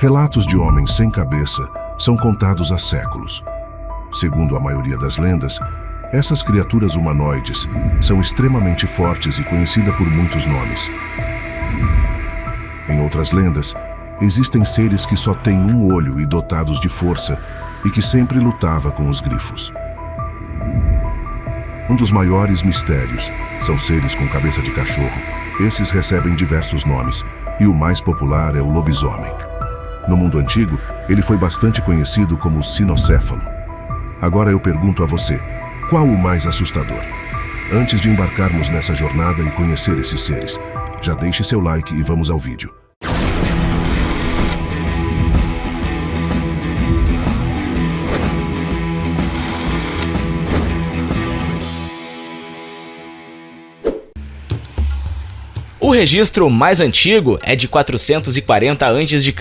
Relatos de homens sem cabeça são contados há séculos. Segundo a maioria das lendas, essas criaturas humanoides são extremamente fortes e conhecidas por muitos nomes. Em outras lendas, existem seres que só têm um olho e dotados de força e que sempre lutava com os grifos. Um dos maiores mistérios são seres com cabeça de cachorro. Esses recebem diversos nomes e o mais popular é o lobisomem. No mundo antigo, ele foi bastante conhecido como sinocéfalo. Agora eu pergunto a você, qual o mais assustador? Antes de embarcarmos nessa jornada e conhecer esses seres, já deixe seu like e vamos ao vídeo. O registro mais antigo é de 440 a.C.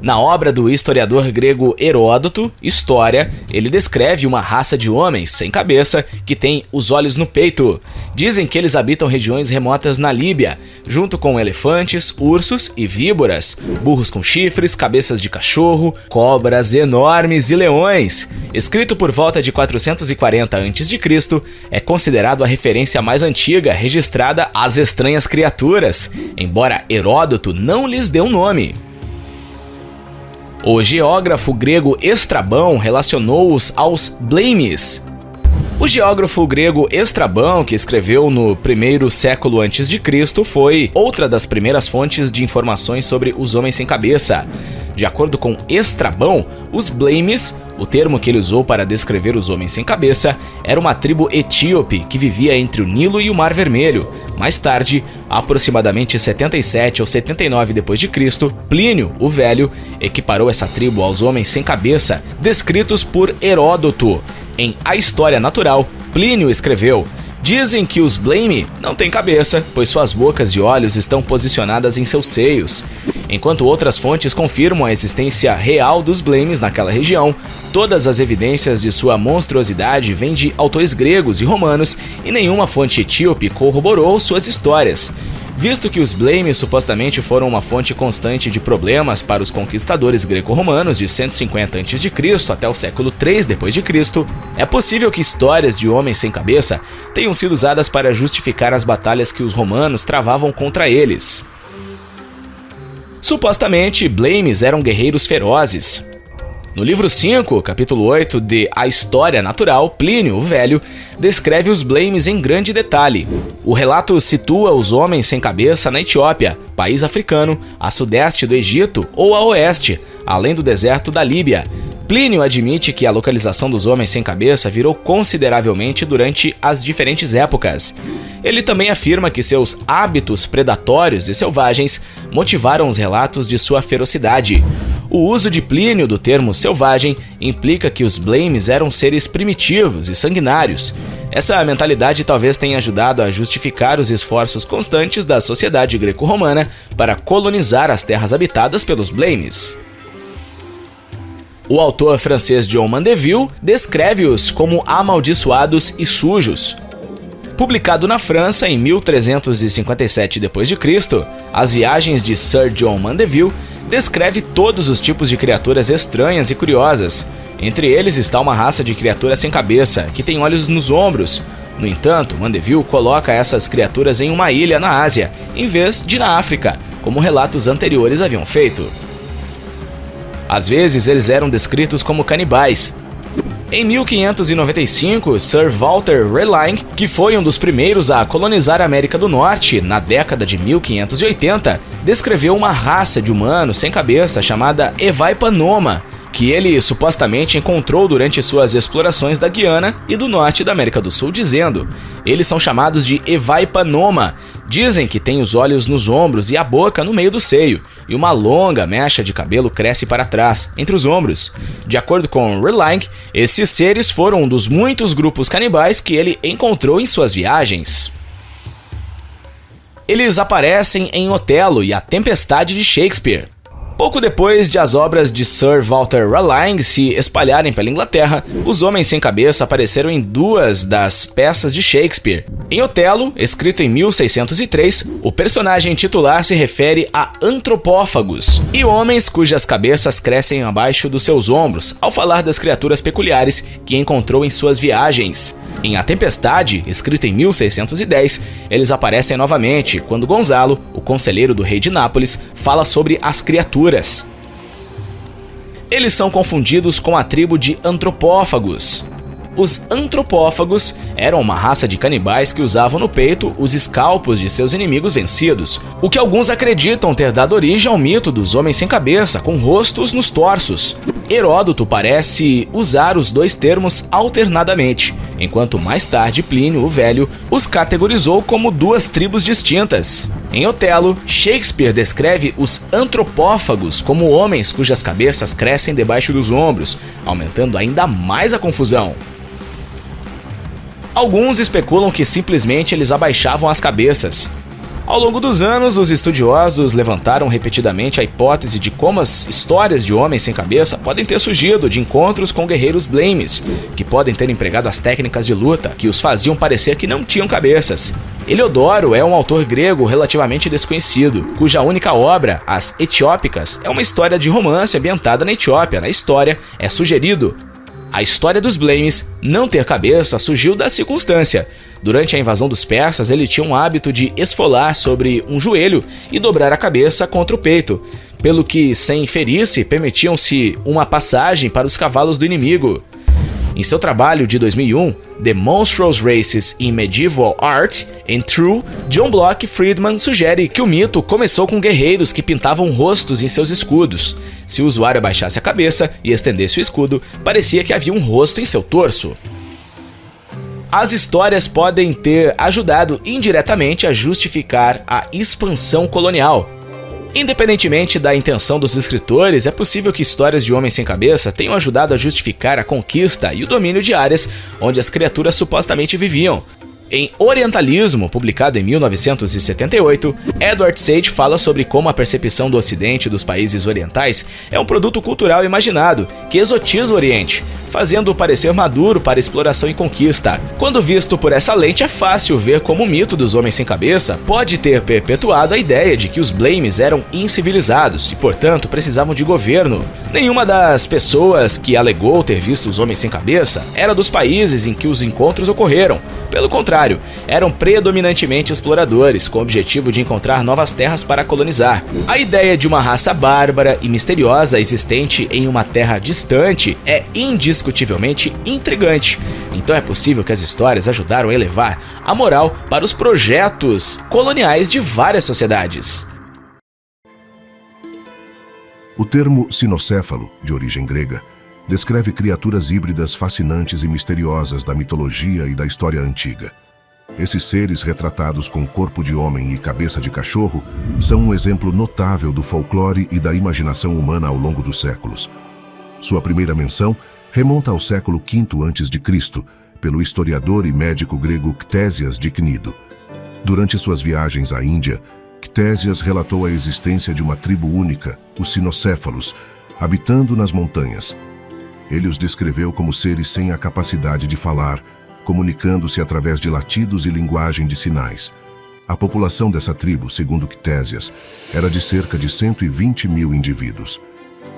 Na obra do historiador grego Heródoto, História, ele descreve uma raça de homens sem cabeça que tem os olhos no peito. Dizem que eles habitam regiões remotas na Líbia, junto com elefantes, ursos e víboras, burros com chifres, cabeças de cachorro, cobras enormes e leões. Escrito por volta de 440 a.C., é considerado a referência mais antiga registrada às estranhas criaturas, embora Heródoto não lhes dê um nome. O geógrafo grego Estrabão relacionou-os aos Blames. O geógrafo grego Estrabão, que escreveu no primeiro século a.C., foi outra das primeiras fontes de informações sobre os homens sem cabeça. De acordo com Estrabão, os Blames, o termo que ele usou para descrever os homens sem cabeça, era uma tribo etíope que vivia entre o Nilo e o Mar Vermelho. Mais tarde, aproximadamente 77 ou 79 d.C., Plínio, o Velho, equiparou essa tribo aos homens sem cabeça, descritos por Heródoto. Em A História Natural, Plínio escreveu: dizem que os Blame não têm cabeça, pois suas bocas e olhos estão posicionadas em seus seios. Enquanto outras fontes confirmam a existência real dos Blames naquela região, todas as evidências de sua monstruosidade vêm de autores gregos e romanos e nenhuma fonte etíope corroborou suas histórias. Visto que os Blames supostamente foram uma fonte constante de problemas para os conquistadores greco-romanos de 150 a.C. até o século III d.C., é possível que histórias de homens sem cabeça tenham sido usadas para justificar as batalhas que os romanos travavam contra eles. Supostamente, Blames eram guerreiros ferozes. No livro 5, capítulo 8 de A História Natural, Plínio, o Velho, descreve os Blames em grande detalhe. O relato situa os homens sem cabeça na Etiópia, país africano, a sudeste do Egito ou a oeste, além do deserto da Líbia. Plínio admite que a localização dos homens sem cabeça virou consideravelmente durante as diferentes épocas. Ele também afirma que seus hábitos predatórios e selvagens motivaram os relatos de sua ferocidade. O uso de Plínio do termo selvagem implica que os Blames eram seres primitivos e sanguinários. Essa mentalidade talvez tenha ajudado a justificar os esforços constantes da sociedade greco-romana para colonizar as terras habitadas pelos Blames. O autor francês John Mandeville descreve-os como amaldiçoados e sujos. Publicado na França em 1357 d.C., As Viagens de Sir John Mandeville descreve todos os tipos de criaturas estranhas e curiosas. Entre eles está uma raça de criatura sem cabeça, que tem olhos nos ombros. No entanto, Mandeville coloca essas criaturas em uma ilha na Ásia, em vez de na África, como relatos anteriores haviam feito. Às vezes, eles eram descritos como canibais. Em 1595, Sir Walter Raleigh, que foi um dos primeiros a colonizar a América do Norte na década de 1580, descreveu uma raça de humanos sem cabeça chamada Evaipanoma, que ele supostamente encontrou durante suas explorações da Guiana e do norte da América do Sul, dizendo: eles são chamados de Evaipanoma. Dizem que têm os olhos nos ombros e a boca no meio do seio, e uma longa mecha de cabelo cresce para trás, entre os ombros. De acordo com Raleigh, esses seres foram um dos muitos grupos canibais que ele encontrou em suas viagens. Eles aparecem em Otelo e A Tempestade de Shakespeare. Pouco depois de as obras de Sir Walter Raleigh se espalharem pela Inglaterra, os Homens Sem Cabeça apareceram em duas das peças de Shakespeare. Em Otelo, escrito em 1603, o personagem titular se refere a antropófagos e homens cujas cabeças crescem abaixo dos seus ombros, ao falar das criaturas peculiares que encontrou em suas viagens. Em A Tempestade, escrito em 1610, eles aparecem novamente quando Gonzalo, o conselheiro do rei de Nápoles, fala sobre as criaturas. Eles são confundidos com a tribo de antropófagos. Os antropófagos eram uma raça de canibais que usavam no peito os escalpos de seus inimigos vencidos, o que alguns acreditam ter dado origem ao mito dos homens sem cabeça, com rostos nos torsos. Heródoto parece usar os dois termos alternadamente, enquanto mais tarde Plínio o Velho os categorizou como duas tribos distintas. Em Otelo, Shakespeare descreve os antropófagos como homens cujas cabeças crescem debaixo dos ombros, aumentando ainda mais a confusão. Alguns especulam que simplesmente eles abaixavam as cabeças. Ao longo dos anos, os estudiosos levantaram repetidamente a hipótese de como as histórias de homens sem cabeça podem ter surgido de encontros com guerreiros Blames, que podem ter empregado as técnicas de luta que os faziam parecer que não tinham cabeças. Heliodoro é um autor grego relativamente desconhecido, cuja única obra, As Etiópicas, é uma história de romance ambientada na Etiópia. Na história, é sugerido: a história dos Blames não ter cabeça surgiu da circunstância. Durante a invasão dos persas, ele tinha um hábito de esfolar sobre um joelho e dobrar a cabeça contra o peito, pelo que, sem ferir-se, permitiam-se uma passagem para os cavalos do inimigo. Em seu trabalho de 2001, The Monstrous Races in Medieval Art and True, John Block Friedman sugere que o mito começou com guerreiros que pintavam rostos em seus escudos. Se o usuário abaixasse a cabeça e estendesse o escudo, parecia que havia um rosto em seu torso. As histórias podem ter ajudado indiretamente a justificar a expansão colonial. Independentemente da intenção dos escritores, é possível que histórias de homens sem cabeça tenham ajudado a justificar a conquista e o domínio de áreas onde as criaturas supostamente viviam. Em Orientalismo, publicado em 1978, Edward Sage fala sobre como a percepção do Ocidente dos países orientais é um produto cultural imaginado que exotiza o Oriente, fazendo-o parecer maduro para exploração e conquista. Quando visto por essa lente, é fácil ver como o mito dos homens sem cabeça pode ter perpetuado a ideia de que os Blames eram incivilizados e, portanto, precisavam de governo. Nenhuma das pessoas que alegou ter visto os homens sem cabeça era dos países em que os encontros ocorreram. Pelo contrário, eram predominantemente exploradores, com o objetivo de encontrar novas terras para colonizar. A ideia de uma raça bárbara e misteriosa existente em uma terra distante é indiscutivelmente intrigante. Então é possível que as histórias ajudaram a elevar a moral para os projetos coloniais de várias sociedades. O termo sinocéfalo, de origem grega, descreve criaturas híbridas fascinantes e misteriosas da mitologia e da história antiga. Esses seres retratados com corpo de homem e cabeça de cachorro são um exemplo notável do folclore e da imaginação humana ao longo dos séculos. Sua primeira menção remonta ao século V a.C., pelo historiador e médico grego Ctésias de Cnido. Durante suas viagens à Índia, Ctésias relatou a existência de uma tribo única, os sinocéfalos, habitando nas montanhas. Ele os descreveu como seres sem a capacidade de falar, comunicando-se através de latidos e linguagem de sinais. A população dessa tribo, segundo Ctésias, era de cerca de 120 mil indivíduos.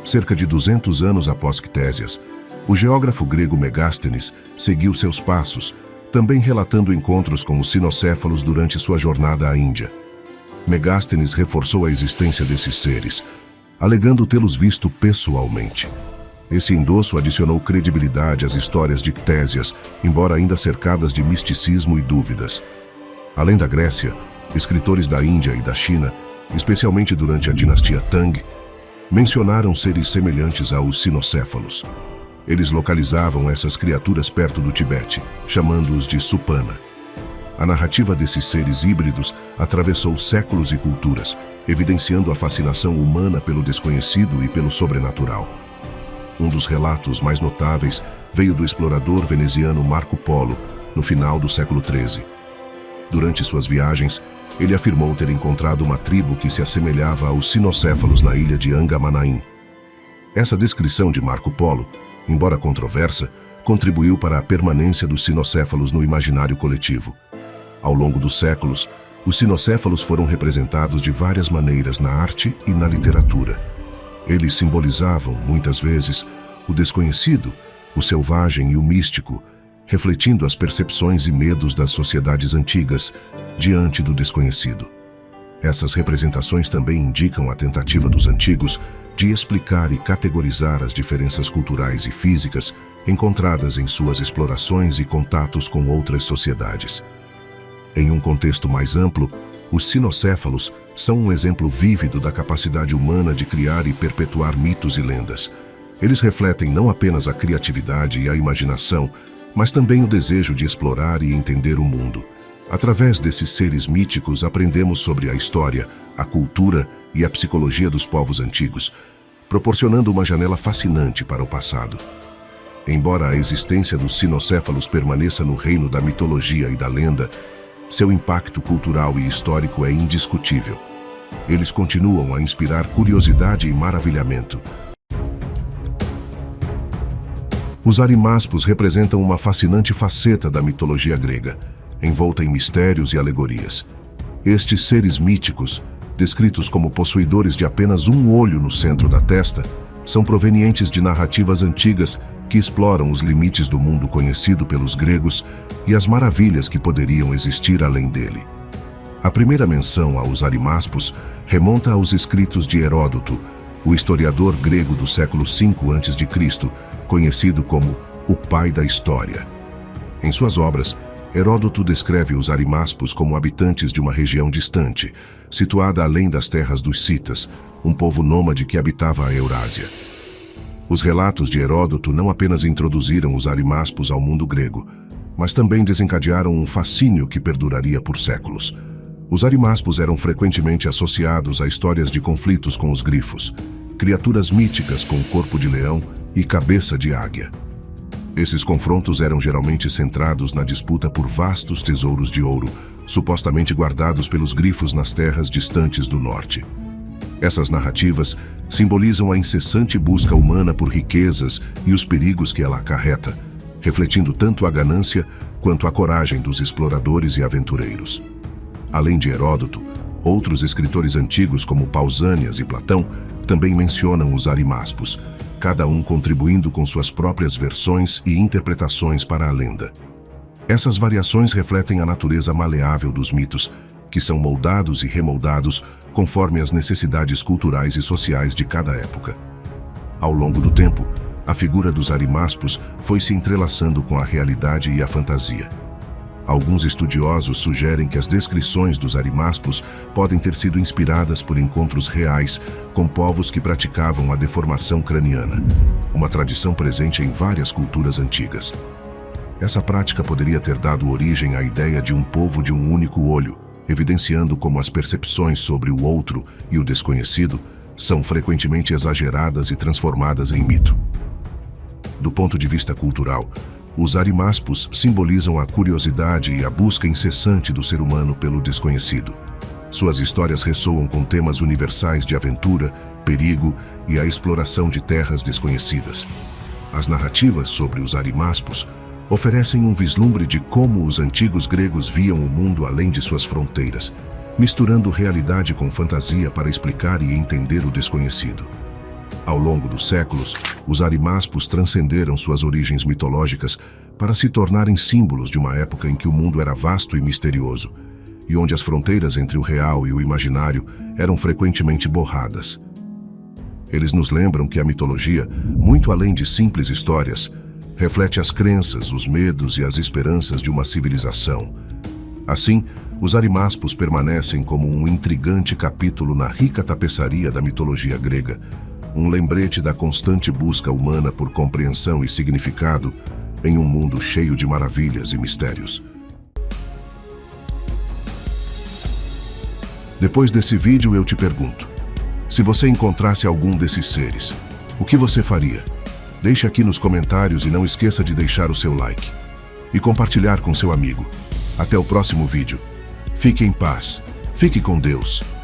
Cerca de 200 anos após Ctésias, o geógrafo grego Megasthenes seguiu seus passos, também relatando encontros com os sinocéfalos durante sua jornada à Índia. Megasthenes reforçou a existência desses seres, alegando tê-los visto pessoalmente. Esse endosso adicionou credibilidade às histórias de Ctésias, embora ainda cercadas de misticismo e dúvidas. Além da Grécia, escritores da Índia e da China, especialmente durante a dinastia Tang, mencionaram seres semelhantes aos sinocéfalos. Eles localizavam essas criaturas perto do Tibete, chamando-os de Supana. A narrativa desses seres híbridos atravessou séculos e culturas, evidenciando a fascinação humana pelo desconhecido e pelo sobrenatural. Um dos relatos mais notáveis veio do explorador veneziano Marco Polo, no final do século XIII. Durante suas viagens, ele afirmou ter encontrado uma tribo que se assemelhava aos sinocéfalos na ilha de Angamanaim. Essa descrição de Marco Polo, embora controversa, contribuiu para a permanência dos sinocéfalos no imaginário coletivo. Ao longo dos séculos, os sinocéfalos foram representados de várias maneiras na arte e na literatura. Eles simbolizavam, muitas vezes, o desconhecido, o selvagem e o místico, refletindo as percepções e medos das sociedades antigas diante do desconhecido. Essas representações também indicam a tentativa dos antigos de explicar e categorizar as diferenças culturais e físicas encontradas em suas explorações e contatos com outras sociedades. Em um contexto mais amplo, os sinocéfalos são um exemplo vívido da capacidade humana de criar e perpetuar mitos e lendas. Eles refletem não apenas a criatividade e a imaginação, mas também o desejo de explorar e entender o mundo. Através desses seres míticos, aprendemos sobre a história, a cultura e a psicologia dos povos antigos, proporcionando uma janela fascinante para o passado. Embora a existência dos sinocéfalos permaneça no reino da mitologia e da lenda, seu impacto cultural e histórico é indiscutível. Eles continuam a inspirar curiosidade e maravilhamento. Os arimaspos representam uma fascinante faceta da mitologia grega, envolta em mistérios e alegorias. Estes seres míticos, descritos como possuidores de apenas um olho no centro da testa, são provenientes de narrativas antigas que exploram os limites do mundo conhecido pelos gregos e as maravilhas que poderiam existir além dele. A primeira menção aos arimaspos remonta aos escritos de Heródoto, o historiador grego do século V a.C., conhecido como o pai da história. Em suas obras, Heródoto descreve os arimaspos como habitantes de uma região distante, situada além das terras dos Citas, um povo nômade que habitava a Eurásia. Os relatos de Heródoto não apenas introduziram os arimaspos ao mundo grego, mas também desencadearam um fascínio que perduraria por séculos. Os arimaspos eram frequentemente associados a histórias de conflitos com os grifos, criaturas míticas com corpo de leão e cabeça de águia. Esses confrontos eram geralmente centrados na disputa por vastos tesouros de ouro, supostamente guardados pelos grifos nas terras distantes do norte. Essas narrativas simbolizam a incessante busca humana por riquezas e os perigos que ela acarreta, refletindo tanto a ganância quanto a coragem dos exploradores e aventureiros. Além de Heródoto, outros escritores antigos como Pausânias e Platão também mencionam os arimaspos, cada um contribuindo com suas próprias versões e interpretações para a lenda. Essas variações refletem a natureza maleável dos mitos, que são moldados e remoldados conforme as necessidades culturais e sociais de cada época. Ao longo do tempo, a figura dos arimaspos foi se entrelaçando com a realidade e a fantasia. Alguns estudiosos sugerem que as descrições dos arimaspos podem ter sido inspiradas por encontros reais com povos que praticavam a deformação craniana, uma tradição presente em várias culturas antigas. Essa prática poderia ter dado origem à ideia de um povo de um único olho, evidenciando como as percepções sobre o outro e o desconhecido são frequentemente exageradas e transformadas em mito. Do ponto de vista cultural, os arimaspos simbolizam a curiosidade e a busca incessante do ser humano pelo desconhecido. Suas histórias ressoam com temas universais de aventura, perigo e a exploração de terras desconhecidas. As narrativas sobre os arimaspos oferecem um vislumbre de como os antigos gregos viam o mundo além de suas fronteiras, misturando realidade com fantasia para explicar e entender o desconhecido. Ao longo dos séculos, os arimaspos transcenderam suas origens mitológicas para se tornarem símbolos de uma época em que o mundo era vasto e misterioso, e onde as fronteiras entre o real e o imaginário eram frequentemente borradas. Eles nos lembram que a mitologia, muito além de simples histórias, reflete as crenças, os medos e as esperanças de uma civilização. Assim, os arimaspos permanecem como um intrigante capítulo na rica tapeçaria da mitologia grega, um lembrete da constante busca humana por compreensão e significado em um mundo cheio de maravilhas e mistérios. Depois desse vídeo eu te pergunto, se você encontrasse algum desses seres, o que você faria? Deixe aqui nos comentários e não esqueça de deixar o seu like e compartilhar com seu amigo. Até o próximo vídeo. Fique em paz Fique com Deus.